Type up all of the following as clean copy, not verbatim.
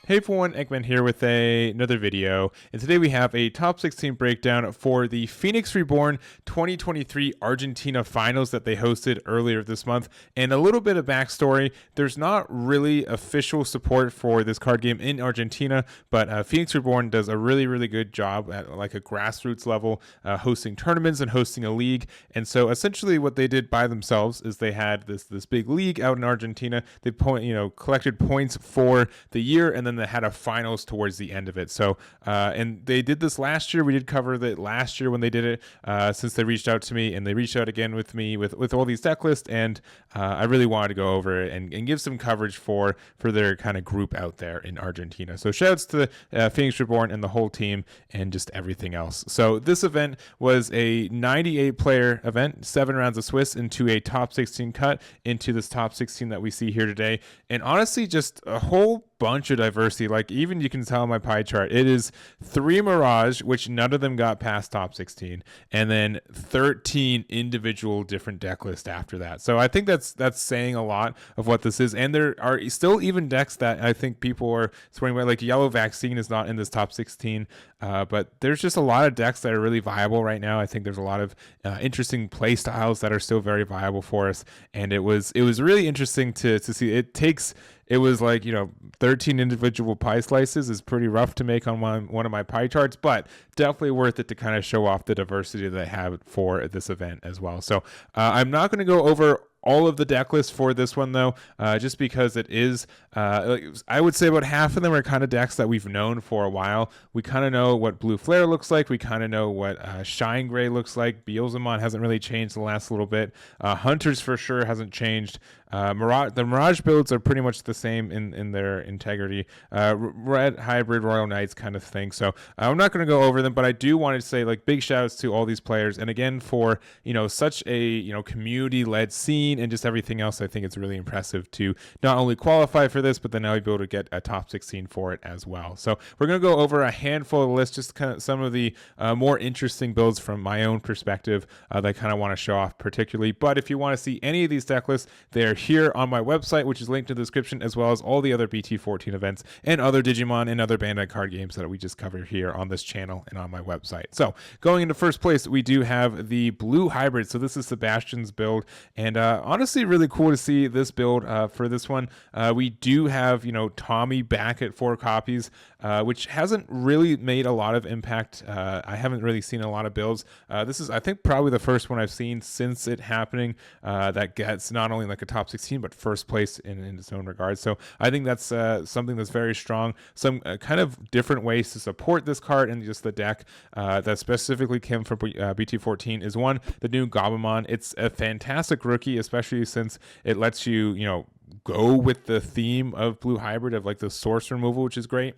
Hey everyone, Eggman here with another video, and today we have a top 16 breakdown for the Phoenix Reborn 2023 Argentina finals that they hosted earlier this month, and a little bit of backstory. There's not really official support for this card game in Argentina, but Phoenix Reborn does a really good job at like a grassroots level, hosting tournaments and hosting a league. And so essentially what they did by themselves is they had this big league out in Argentina. They collected points for the year, and then they had a finals towards the end of it. So and they did this last year. We did cover that last year when they did it, since they reached out to me, and they reached out again with me with all these deck lists, and I really wanted to go over it and give some coverage for their kind of group out there in Argentina. So shoutouts to Phoenix Reborn and the whole team and just everything else. So this event was a 98 player event, 7 rounds of Swiss into a top 16 cut into this top 16 that we see here today. And honestly, just a whole bunch of diversity. Like, even you can tell in my pie chart, it is 3 Mirage, which none of them got past top 16, and then 13 individual different deck lists after that. So I think that's saying a lot of what this is. And there are still even decks that I think people are swearing by, like Yellow Vaccine is not in this top 16, but there's just a lot of decks that are really viable right now. I think there's a lot of interesting play styles that are still very viable for us, and it was really interesting to see. It was like, 13 individual pie slices is pretty rough to make on one of my pie charts, but definitely worth it to kind of show off the diversity that I have for this event as well. So I'm not going to go over all of the deck lists for this one, though, just because it is, I would say about half of them are kind of decks that we've known for a while. We kind of know what Blue Flare looks like. We kind of know what Shine Gray looks like. Beelzemon hasn't really changed the last little bit. Hunters for sure hasn't changed. The Mirage builds are pretty much the same in their integrity. Red Hybrid Royal Knights kind of thing. So I'm not going to go over them, but I do want to say, like, big shout outs to all these players. And again, for, such a, community led scene and just everything else, I think it's really impressive to not only qualify for this, but then now be able to get a top 16 for it as well. So we're going to go over a handful of lists, just kind of some of the more interesting builds from my own perspective that I kind of want to show off particularly. But if you want to see any of these deck lists, they're here on my website, which is linked in the description, as well as all the other BT14 events and other Digimon and other Bandai card games that we just cover here on this channel and on my website. So going into first place, we do have the Blue Hybrid. So this is Sebastian's build, and honestly really cool to see this build for this one. We do have, Tommy back at 4 copies, which hasn't really made a lot of impact. I haven't really seen a lot of builds. This is, I think, probably the first one I've seen since it happening that gets not only like a top 16, but first place in its own regard. So I think that's something that's very strong. Some kind of different ways to support this card and just the deck that specifically came from BT14 is one, the new Gabumon. It's a fantastic rookie, especially since it lets you, go with the theme of Blue Hybrid of like the source removal, which is great.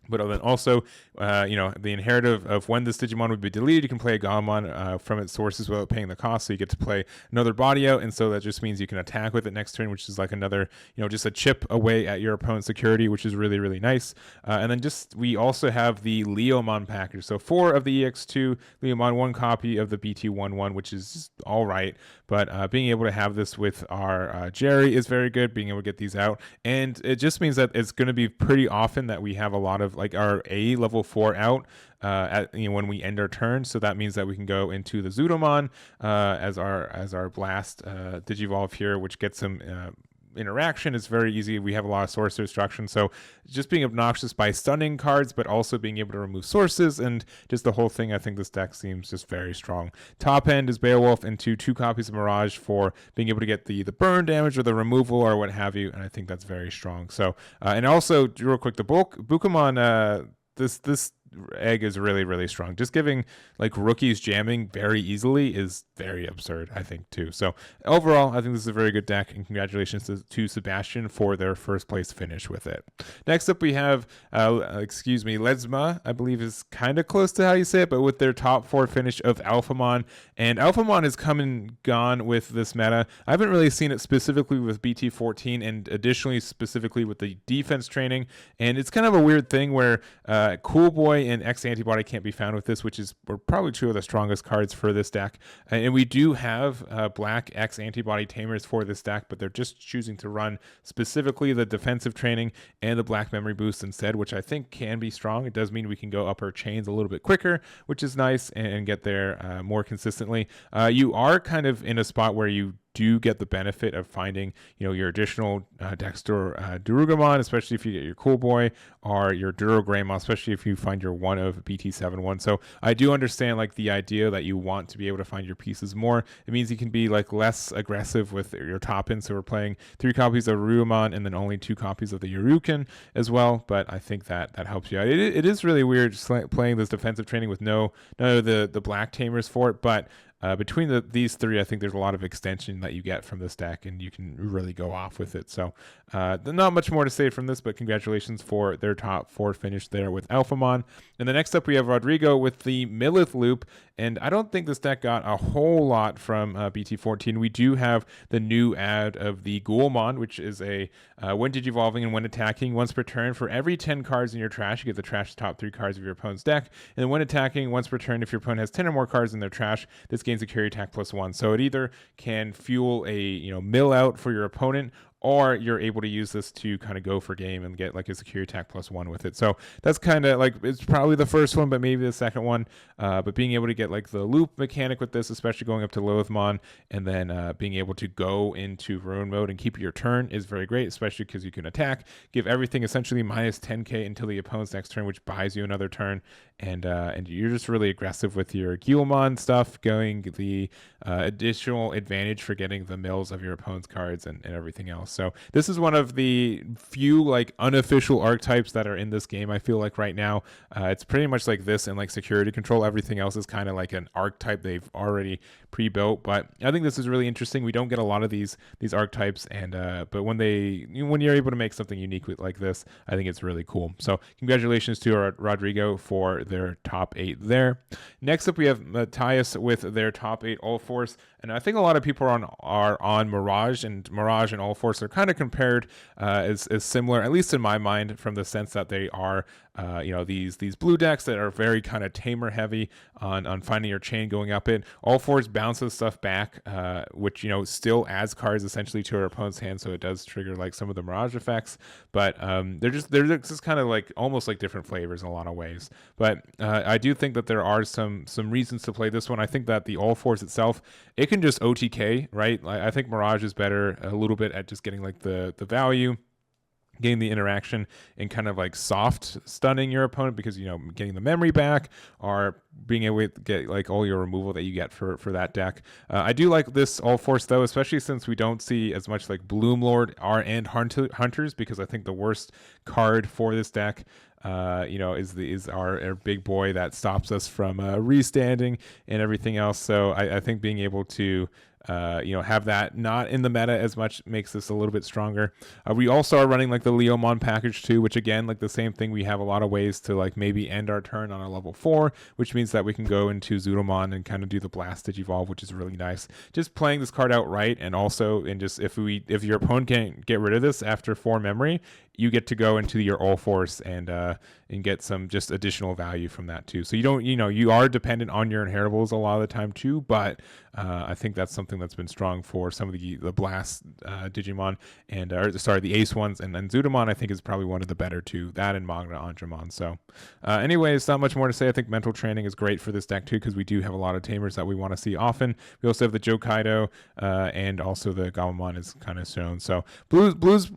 But then also, the inheritive of when this Digimon would be deleted, you can play a Gabumon from its sources without paying the cost. So you get to play another body out. And so that just means you can attack with it next turn, which is like another, just a chip away at your opponent's security, which is really nice. And then we also have the Leomon package. So 4 of the EX2 Leomon, 1 copy of the BT11, which is just all right. But being able to have this with our Jerry is very good, being able to get these out. And it just means that it's going to be pretty often that we have a lot of like our A level 4 out when we end our turn. So that means that we can go into the Zudomon as our blast Digivolve here, which gets some interaction. Is very easy. We have a lot of source destruction, so just being obnoxious by stunning cards, but also being able to remove sources and just the whole thing. I think this deck seems just very strong. Top end is Beowulf into 2 copies of Mirage for being able to get the burn damage or the removal or what have you, and I think that's very strong. So and also real quick, the Bukamon, this egg is really strong. Just giving like rookies jamming very easily is very absurd, I think, too. So overall, I think this is a very good deck, and congratulations to Sebastian for their first place finish with it. Next up, we have Ledesma, I believe is kind of close to how you say it, but with their top 4 finish of Alphamon. And Alphamon has come and gone with this meta. I haven't really seen it specifically with BT14 and additionally specifically with the defense training. And it's kind of a weird thing where Cool Boy Y and X Antibody can't be found with this, which is probably two of the strongest cards for this deck. And we do have Black X Antibody Tamers for this deck, but they're just choosing to run specifically the defensive training and the Black Memory Boost instead, which I think can be strong. It does mean we can go up our chains a little bit quicker, which is nice, and get there more consistently. You are kind of in a spot where you do get the benefit of finding, your additional Dexter Durugamon, especially if you get your Cool Boy, or your Duro Greymon, especially if you find your one of BT71. So I do understand like the idea that you want to be able to find your pieces more. It means you can be like less aggressive with your top end. So we're playing 3 copies of Ryumon and then only 2 copies of the Yurukin as well. But I think that helps you out. It is really weird just playing this defensive training with none of the black tamers for it, but between these 3, I think there's a lot of extension that you get from this deck, and you can really go off with it. So not much more to say from this, but congratulations for their top 4 finish there with Alphamon. And the next up, we have Rodrigo with the Milith loop. And I don't think this deck got a whole lot from BT14. We do have the new add of the Ghoulmon, which is a when Digivolving and when attacking, once per turn, for every 10 cards in your trash, you get the trash top 3 cards of your opponent's deck. And then when attacking, once per turn, if your opponent has 10 or more cards in their trash, this gains a carry attack +1. So it either can fuel a mill out for your opponent, or you're able to use this to kind of go for game and get like a security attack +1 with it. So that's kind of like, it's probably the first one, but maybe the second one. But being able to get like the loop mechanic with this, especially going up to Lilithmon, and then being able to go into ruin mode and keep your turn is very great, especially because you can attack, give everything essentially minus 10k until the opponent's next turn, which buys you another turn. And you're just really aggressive with your Gilmon stuff, going the additional advantage for getting the mills of your opponent's cards and everything else. So this is one of the few like unofficial archetypes that are in this game. I feel like right now it's pretty much like this and like security control. Everything else is kind of like an archetype they've already pre-built. But I think this is really interesting. We don't get a lot of these archetypes, and but when you're able to make something unique with like this, I think it's really cool. So congratulations to Rodrigo for their top 8 there. Next up, we have Matias with their top 8 Ulforce. And I think a lot of people are on Mirage and Ulforce are kind of compared as similar, at least in my mind, from the sense that they are these blue decks that are very kind of tamer heavy on finding your chain going up it. Ulforce bounces stuff back, which still adds cards essentially to our opponent's hand, so it does trigger like some of the Mirage effects. But they're just kind of like almost like different flavors in a lot of ways. But I do think that there are some reasons to play this one. I think that the Ulforce itself, it can just OTK, right? I think Mirage is better a little bit at just getting like the value, getting the interaction, and kind of like soft stunning your opponent, because getting the memory back or being able to get like all your removal that you get for that deck. I do like this Ulforce though, especially since we don't see as much like Bloomlord and Hunters, because I think the worst card for this deck is our big boy that stops us from restanding and everything else. So I think being able to have that not in the meta as much makes this a little bit stronger. We also are running like the Leomon package too, which again, like the same thing, we have a lot of ways to like maybe end our turn on a level 4, which means that we can go into Zudomon and kind of do the blast Digivolve, which is really nice. Just playing this card outright, and also just if your opponent can't get rid of this after 4 memory, you get to go into your Ulforce and get some just additional value from that too. So you are dependent on your inheritables a lot of the time too, but I think that's something that's been strong for some of the blast Digimon the Ace ones, and then Zudomon I think is probably one of the better too. That and Magna Andromon. So anyways, not much more to say. I think mental training is great for this deck too, because we do have a lot of tamers that we want to see often. We also have the Jokaido and also the Gamamon is kind of shown. So Blues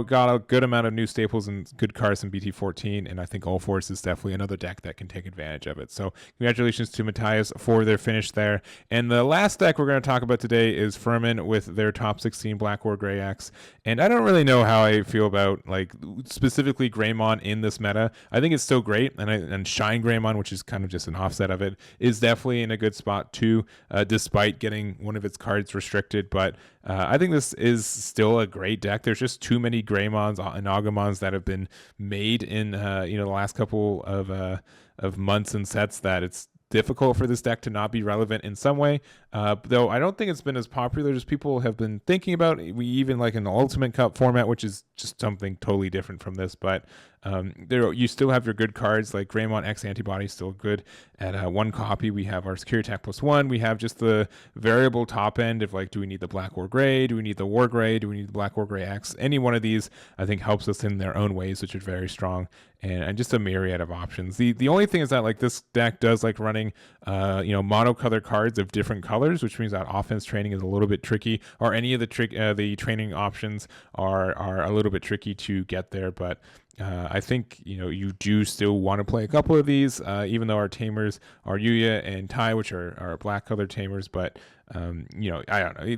got a good amount of new staples and good cards in BT14, and I think Ulforce is definitely another deck that can take advantage of it. So congratulations to Matias for their finish there. And the last deck we're going to talk about today is Fermin with their top 16 Black or Grey X. And I don't really know how I feel about like specifically Greymon in this meta. I think it's still great, and Shine Greymon, which is kind of just an offset of it, is definitely in a good spot too, despite getting one of its cards restricted. But I think this is still a great deck. There's just too many Greymons and Agamons that have been made in the last couple of months and sets that it's difficult for this deck to not be relevant in some way. Though I don't think it's been as popular as people have been thinking about. We even like in the Ultimate Cup format, which is just something totally different from this. But There you still have your good cards like Greymon X Antibody, still good at 1 copy. We have our Security Attack +1. We have just the variable top end of like, do we need the Black or Gray? Do we need the War Gray? Do we need the Black or Gray X? Any one of these, I think, helps us in their own ways, which are very strong, and just a myriad of options. The only thing is that like this deck does like running monocolor cards of different colors, which means that offense training is a little bit tricky, or any of the training options are a little bit tricky to get there. But I think you do still want to play a couple of these, even though our tamers are Yuya and Tai, which are black colored tamers. But I don't know.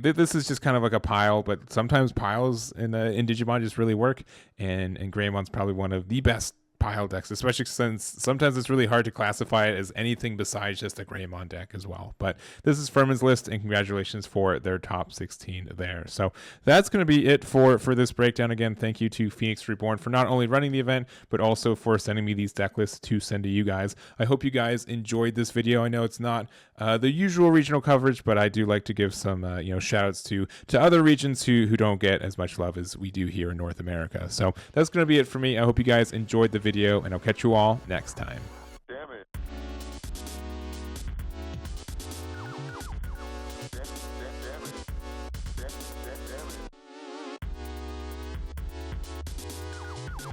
This is just kind of like a pile, but sometimes piles in Digimon just really work, and Greymon's probably one of the best pile decks, especially since sometimes it's really hard to classify it as anything besides just a Greymon deck as well. But this is Fermin's list, and congratulations for their top 16 there. So that's going to be it for this breakdown. Again, thank you to Phoenix Reborn for not only running the event, but also for sending me these deck lists to send to you guys. I hope you guys enjoyed this video. I know it's not the usual regional coverage, but I do like to give some shout outs to other regions who don't get as much love as we do here in North America. So that's going to be it for me. I hope you guys enjoyed the video, and I'll catch you all next time. Damn it. Damn it.